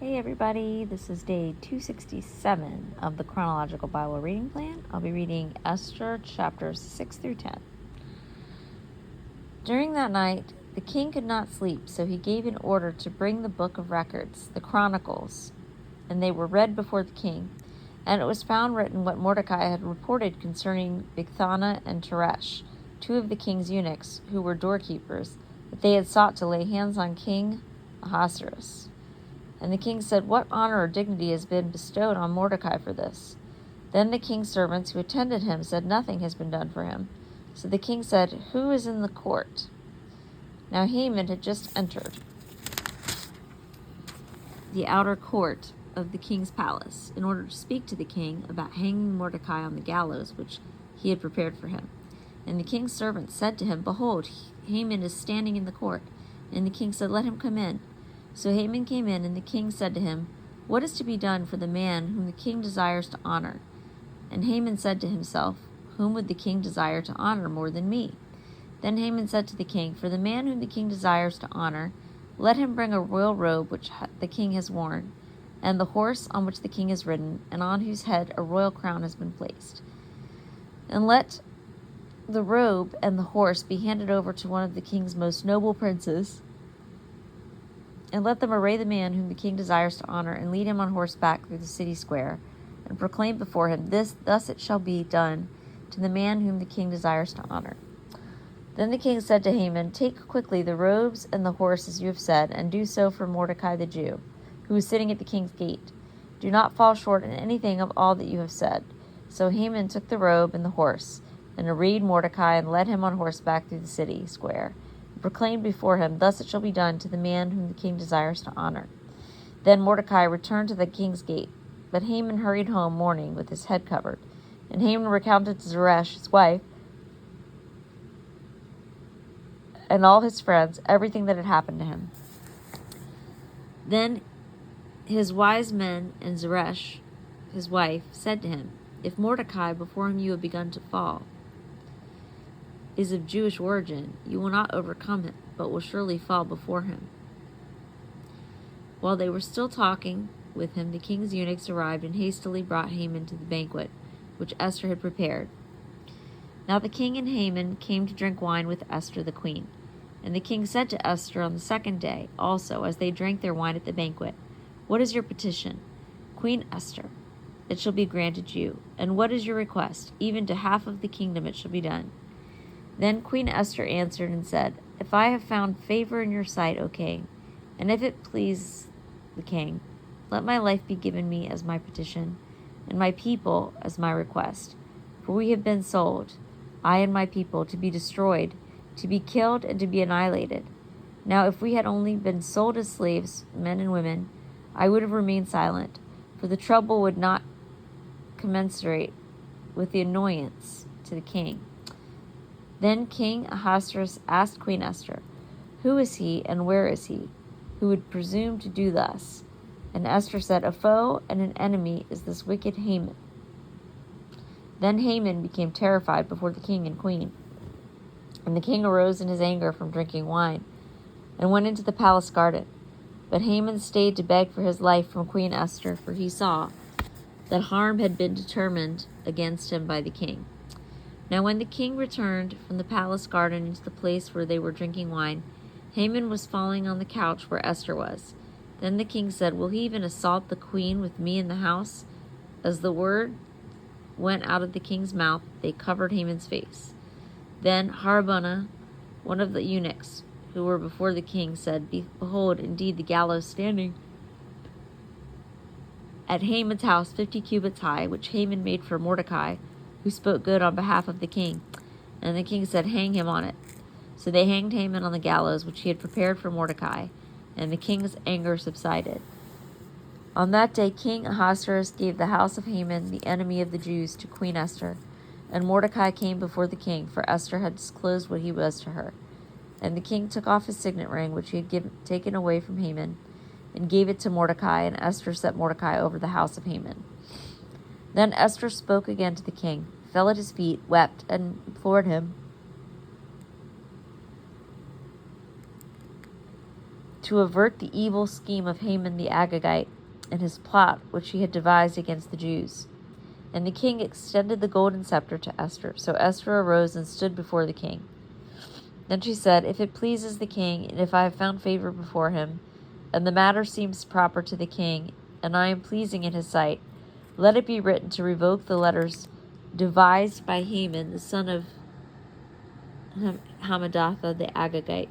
Hey everybody, this is day 267 of the Chronological Bible Reading Plan. I'll be reading Esther chapters 6 through 10. During that night, the king could not sleep, so he gave an order to bring the book of records, the Chronicles, and they were read before the king. And it was found written what Mordecai had reported concerning Bigthana and Teresh, two of the king's eunuchs, who were doorkeepers, that they had sought to lay hands on King Ahasuerus. And the king said, "What honor or dignity has been bestowed on Mordecai for this?" Then the king's servants who attended him said, "Nothing has been done for him." So the king said, "Who is in the court?" Now Haman had just entered the outer court of the king's palace in order to speak to the king about hanging Mordecai on the gallows which he had prepared for him. And the king's servants said to him, "Behold, Haman is standing in the court." And the king said, "Let him come in." So Haman came in, and the king said to him, "What is to be done for the man whom the king desires to honor?" And Haman said to himself, "Whom would the king desire to honor more than me?" Then Haman said to the king, "For the man whom the king desires to honor, let him bring a royal robe which the king has worn, and the horse on which the king has ridden, and on whose head a royal crown has been placed. And let the robe and the horse be handed over to one of the king's most noble princes, and let them array the man whom the king desires to honor, and lead him on horseback through the city square, and proclaim before him, thus it shall be done to the man whom the king desires to honor." Then the king said to Haman, "Take quickly the robes and the horse as you have said, and do so for Mordecai the Jew, who is sitting at the king's gate. Do not fall short in anything of all that you have said." So Haman took the robe and the horse, and arrayed Mordecai, and led him on horseback through the city square, proclaimed before him, "Thus it shall be done to the man whom the king desires to honor." Then Mordecai returned to the king's gate, but Haman hurried home mourning with his head covered. And Haman recounted to Zeresh, his wife, and all his friends everything that had happened to him. Then his wise men and Zeresh, his wife, said to him, "If Mordecai, before whom you have begun to fall, is of Jewish origin, you will not overcome him, but will surely fall before him." While they were still talking with him, the king's eunuchs arrived and hastily brought Haman to the banquet which Esther had prepared. Now the king and Haman came to drink wine with Esther the queen. And the king said to Esther on the second day, also, as they drank their wine at the banquet, "What is your petition?" "Queen Esther, it shall be granted you. And what is your request? Even to half of the kingdom it shall be done." Then Queen Esther answered and said, "If I have found favor in your sight, O king, and if it please the king, let my life be given me as my petition, and my people as my request. For we have been sold, I and my people, to be destroyed, to be killed, and to be annihilated. Now if we had only been sold as slaves, men and women, I would have remained silent, for the trouble would not commensurate with the annoyance to the king." Then King Ahasuerus asked Queen Esther, "Who is he, and where is he, who would presume to do thus?" And Esther said, "A foe and an enemy is this wicked Haman." Then Haman became terrified before the king and queen. And the king arose in his anger from drinking wine, and went into the palace garden. But Haman stayed to beg for his life from Queen Esther, for he saw that harm had been determined against him by the king. Now when the king returned from the palace garden into the place where they were drinking wine, Haman was falling on the couch where Esther was. Then the king said, "Will he even assault the queen with me in the house?" As the word went out of the king's mouth, they covered Haman's face. Then Harbona, one of the eunuchs who were before the king, said, "Behold, indeed the gallows standing at Haman's house 50 cubits high, which Haman made for Mordecai, who spoke good on behalf of the king." And the king said, "Hang him on it." So they hanged Haman on the gallows which he had prepared for Mordecai, and the king's anger subsided. On that day King Ahasuerus gave the house of Haman, the enemy of the Jews, to Queen Esther. And Mordecai came before the king, for Esther had disclosed what he was to her. And the king took off his signet ring, which he had taken away from Haman, and gave it to Mordecai, and Esther set Mordecai over the house of Haman. Then Esther spoke again to the king, fell at his feet, wept, and implored him to avert the evil scheme of Haman the Agagite and his plot which he had devised against the Jews. And the king extended the golden scepter to Esther. So Esther arose and stood before the king. Then she said, "If it pleases the king, and if I have found favor before him, and the matter seems proper to the king, and I am pleasing in his sight, let it be written to revoke the letters devised by Haman, the son of Hammedatha the Agagite,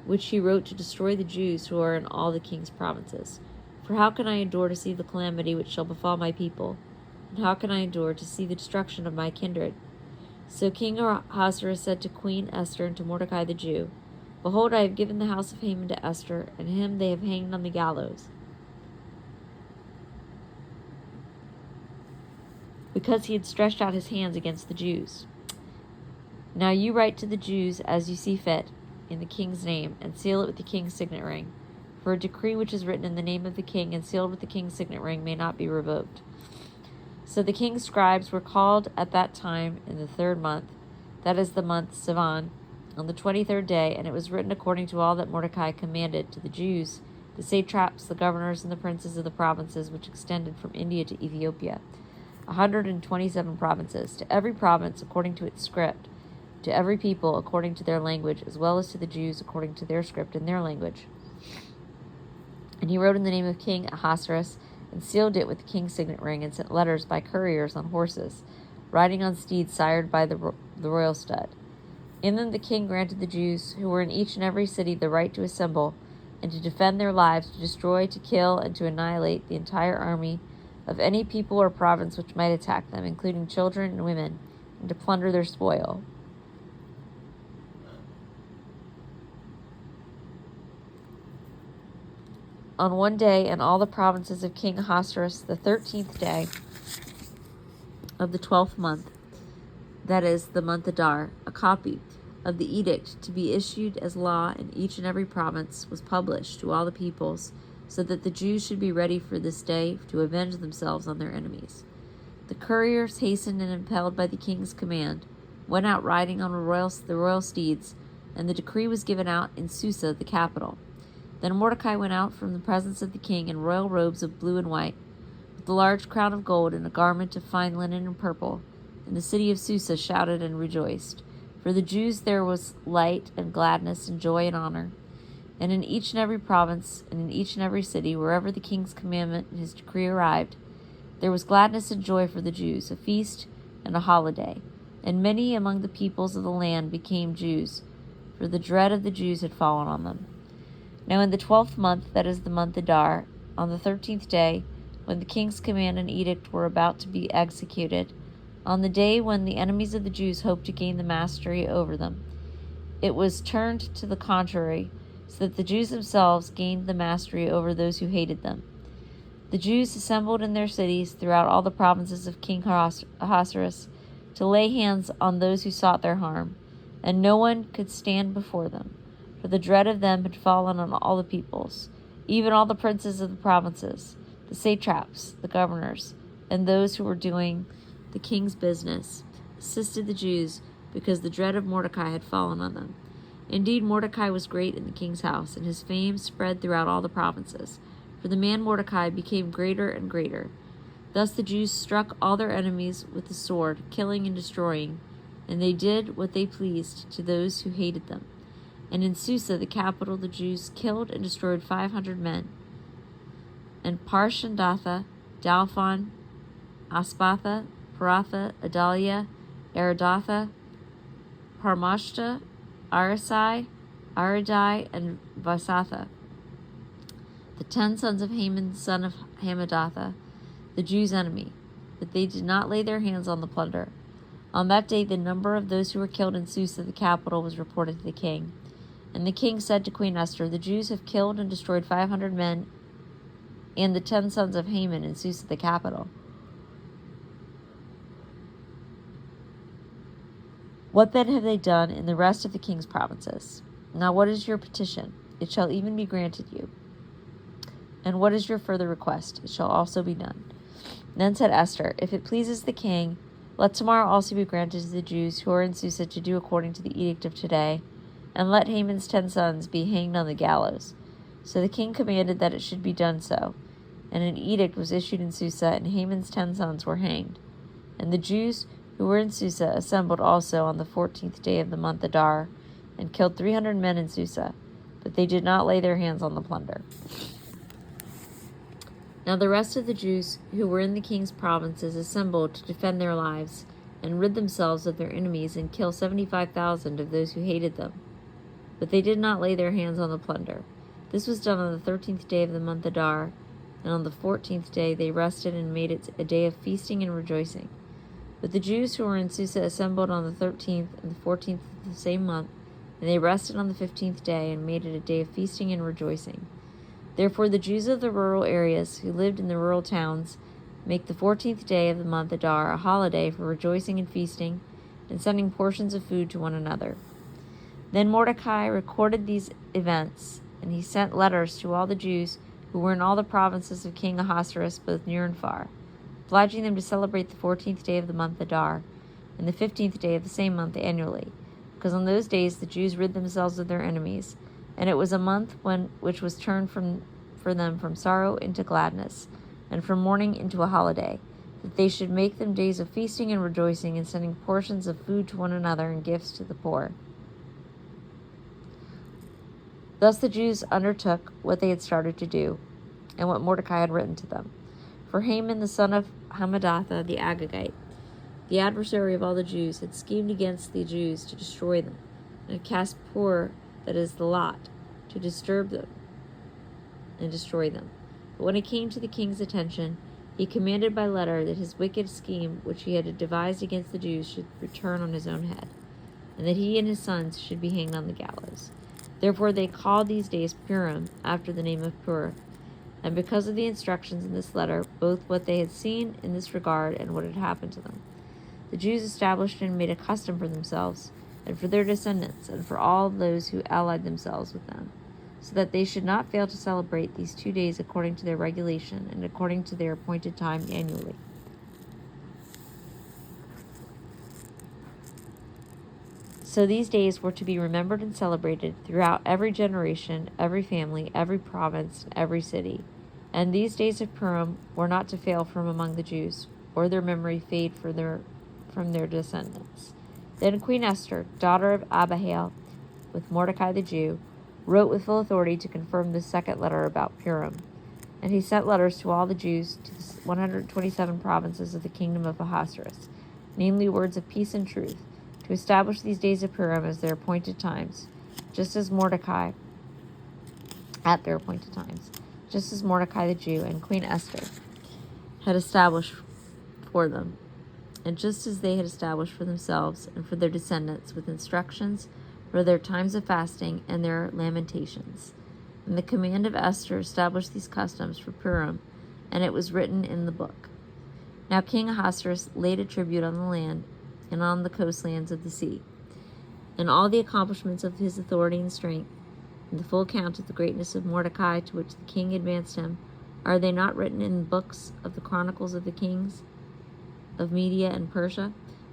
which he wrote to destroy the Jews who are in all the king's provinces. For how can I endure to see the calamity which shall befall my people? And how can I endure to see the destruction of my kindred?" So King Ahasuerus said to Queen Esther and to Mordecai the Jew, "Behold, I have given the house of Haman to Esther, and him they have hanged on the gallows, because he had stretched out his hands against the Jews. Now you write to the Jews as you see fit, in the king's name, and seal it with the king's signet ring. For a decree which is written in the name of the king and sealed with the king's signet ring may not be revoked." So the king's scribes were called at that time in the 3rd month, that is the month Sivan, on the 23rd day, and it was written according to all that Mordecai commanded to the Jews, the satraps, the governors, and the princes of the provinces which extended from India to Ethiopia, 127 provinces, to every province according to its script, to every people according to their language, as well as to the Jews according to their script and their language. And he wrote in the name of King Ahasuerus, and sealed it with the king's signet ring, and sent letters by couriers on horses, riding on steeds sired by the royal stud. In them the king granted the Jews, who were in each and every city, the right to assemble, and to defend their lives, to destroy, to kill, and to annihilate the entire army of any people or province which might attack them, including children and women, and to plunder their spoil. On one day in all the provinces of King Ahasuerus, the 13th day of the 12th month, that is, the month Adar, a copy of the edict to be issued as law in each and every province was published to all the peoples, so that the Jews should be ready for this day to avenge themselves on their enemies. The couriers, hastened and impelled by the king's command, went out riding on the royal steeds, and the decree was given out in Susa, the capital. Then Mordecai went out from the presence of the king in royal robes of blue and white, with a large crown of gold and a garment of fine linen and purple. And the city of Susa shouted and rejoiced. For the Jews there was light and gladness and joy and honor. And in each and every province, and in each and every city, wherever the king's commandment and his decree arrived, there was gladness and joy for the Jews, a feast and a holiday. And many among the peoples of the land became Jews, for the dread of the Jews had fallen on them. Now in the 12th month, that is the month Adar, on the 13th day, when the king's command and edict were about to be executed, on the day when the enemies of the Jews hoped to gain the mastery over them, it was turned to the contrary, so that the Jews themselves gained the mastery over those who hated them. The Jews assembled in their cities throughout all the provinces of King Ahasuerus to lay hands on those who sought their harm, and no one could stand before them. For the dread of them had fallen on all the peoples, even all the princes of the provinces, the satraps, the governors, and those who were doing the king's business, assisted the Jews, because the dread of Mordecai had fallen on them. Indeed, Mordecai was great in the king's house, and his fame spread throughout all the provinces, for the man Mordecai became greater and greater. Thus the Jews struck all their enemies with the sword, killing and destroying, and they did what they pleased to those who hated them. And in Susa, the capital, the Jews killed and destroyed 500 men. And Parshandatha, Dalphon, Aspatha, Paratha, Adalia, Aridatha, Parmashta, Arisai, Aridai, and Vasatha, the 10 sons of Haman, son of Hammedatha, the Jews' enemy, but they did not lay their hands on the plunder. On that day the number of those who were killed in Susa, the capital, was reported to the king. And the king said to Queen Esther, "The Jews have killed and destroyed 500 men and the 10 sons of Haman in Susa, the capital. What then have they done in the rest of the king's provinces? Now what is your petition? It shall even be granted you. And what is your further request? It shall also be done." Then said Esther, "If it pleases the king, let tomorrow also be granted to the Jews who are in Susa to do according to the edict of today, and let Haman's 10 sons be hanged on the gallows. So the king commanded that it should be done so, and an edict was issued in Susa, and Haman's 10 sons were hanged. And the Jews who were in Susa assembled also on the 14th day of the month Adar, and killed 300 men in Susa, but they did not lay their hands on the plunder. Now the rest of the Jews who were in the king's provinces assembled to defend their lives, and rid themselves of their enemies, and kill 75,000 of those who hated them. But they did not lay their hands on the plunder. This was done on the 13th day of the month Adar, and on the 14th day they rested and made it a day of feasting and rejoicing. But the Jews who were in Susa assembled on the 13th and the 14th of the same month, and they rested on the 15th day and made it a day of feasting and rejoicing. Therefore the Jews of the rural areas who lived in the rural towns make the 14th day of the month Adar a holiday for rejoicing and feasting, and sending portions of food to one another. Then Mordecai recorded these events, and he sent letters to all the Jews who were in all the provinces of King Ahasuerus, both near and far, obliging them to celebrate the 14th day of the month Adar, and the 15th day of the same month annually, because on those days the Jews rid themselves of their enemies, and it was a month which was turned for them from sorrow into gladness, and from mourning into a holiday, that they should make them days of feasting and rejoicing, and sending portions of food to one another and gifts to the poor. Thus the Jews undertook what they had started to do, and what Mordecai had written to them. For Haman the son of Hammedatha the Agagite, the adversary of all the Jews, had schemed against the Jews to destroy them, and had cast Pur, that is the lot, to disturb them and destroy them. But when it came to the king's attention, he commanded by letter that his wicked scheme which he had devised against the Jews should return on his own head, and that he and his sons should be hanged on the gallows. Therefore they called these days Purim, after the name of Pur. And because of the instructions in this letter, both what they had seen in this regard and what had happened to them, the Jews established and made a custom for themselves, and for their descendants, and for all those who allied themselves with them, so that they should not fail to celebrate these 2 days according to their regulation, and according to their appointed time annually. So these days were to be remembered and celebrated throughout every generation, every family, every province, and every city. And these days of Purim were not to fail from among the Jews, or their memory fade from their descendants. Then Queen Esther, daughter of Abihail, with Mordecai the Jew, wrote with full authority to confirm the second letter about Purim. And he sent letters to all the Jews to the 127 provinces of the kingdom of Ahasuerus, namely words of peace and truth, to establish these days of Purim as their appointed times, just as Mordecai the Jew and Queen Esther had established for them, and just as they had established for themselves and for their descendants, with instructions for their times of fasting and their lamentations. And the command of Esther established these customs for Purim, and it was written in the book. Now King Ahasuerus laid a tribute on the land and on the coastlands of the sea, and all the accomplishments of his authority and strength, and the full account of the greatness of Mordecai to which the king advanced him, are they not written in the books of the Chronicles of the kings of Media and Persia?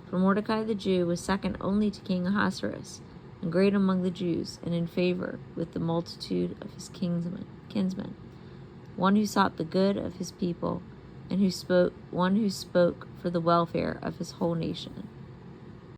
For Mordecai the Jew was second only to King Ahasuerus, and great among the Jews, and in favor with the multitude of his kinsmen, one who sought the good of his people, and one who spoke for the welfare of his whole nation.